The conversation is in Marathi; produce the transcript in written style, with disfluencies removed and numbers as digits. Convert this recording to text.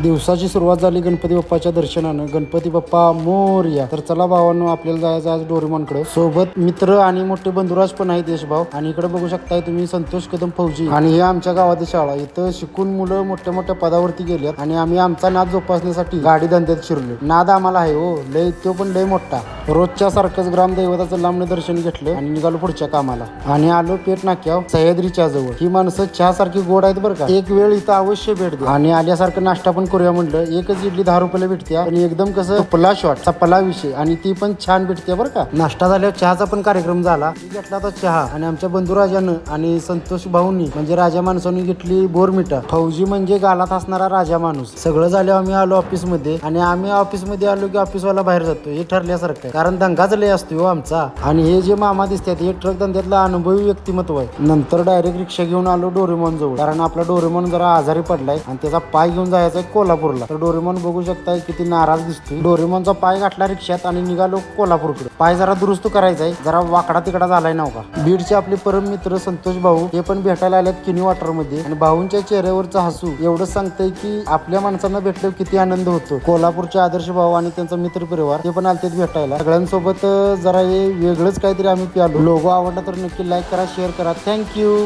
दिवसाची सुरुवात झाली गणपती बाप्पाच्या दर्शनानं. गणपती बाप्पा मोरया. तर चला भावांनो, आपल्याला जायचं आज डोरेमॉनकडे. सोबत मित्र आणि मोठे बंधुराज पण आहेत देशभाव. आणि इकडे बघू शकताय तुम्ही संतोष कदम फौजी. आणि हे आमच्या गावातील शाळा. इथं शिकून मुलं मोठ्या मोठ्या पदावरती गेल्यात आणि आम्ही आमचा नाद जोपासण्यासाठी गाडी धंद्यात शिरलो. नाद आम्हाला आहे हो लय, तो पण लय मोठा. रोजच्या सारखंच ग्रामदैवताचं लांबणं दर्शन घेतलं आणि निघालो पुढच्या कामाला. आणि आलो पेट नाक्यावर सह्याद्रीच्या जवळ. ही माणसं चहा सारखी गोड आहेत बरं का. एक वेळ इथं अवश्य भेट द्या. आणि आल्यासारखं नाश्ता पण करूया म्हणलं. एकच इडली 10 रुपयाला भेटते आणि एकदम कसं पला शॉट चपला विषय, आणि ती पण छान भेटते बरं का. नाश्ता झाल्यावर चहाचा पण कार्यक्रम झाला. घेतला होता चहा आणि आमच्या बंधुराजानं आणि संतोष भाऊंनी म्हणजे राजा माणसांनी घेतली बोरमिटा. फौजी म्हणजे गालात असणारा राजा माणूस. सगळं झाल्यावर आम्ही आलो ऑफिस मध्ये. आणि आम्ही ऑफिस मध्ये आलो की ऑफिसवाला बाहेर जातो हे ठरल्यासारखं, कारण दंगाच लय असतो हो आमचा. आणि हे जे मामा दिसतात हे ट्रक धंद्यातला अनुभवी व्यक्तिमत्व आहे. नंतर डायरेक्ट रिक्षा घेऊन आलो डोरेमॉन जवळ, कारण आपला डोरेमॉन जरा आजारी पडलाय आणि त्याचा पाय घेऊन जायचा आहे कोल्हापूरला. तर डोरेमॉन बघू शकताय किती नाराज दिसतोय. डोरेमॉनचा पाय गाठला रिक्षात आणि निघालो कोल्हापूरकडे. पाय जरा दुरुस्त करायचा आहे, जरा वाकडा तिकडा झालाय नव्हता. बीडचे आपले परम मित्र संतोष भाऊ हे पण भेटायला आल्यात किनी वॉटर मध्ये. आणि भाऊंच्या चेहऱ्यावरचं हसू एवढंच सांगतंय की आपल्या माणसांना भेटल्यावर किती आनंद होतो. कोल्हापूरचे आदर्श भाऊ आणि त्यांचा मित्र परिवार ते पण आलते भेटायला. सगळ्यांसोबत जरा हे वेगळंच काहीतरी आम्ही प्यालो. लोगो आवडला तर नक्की लाईक करा, शेअर करा. थँक्यू.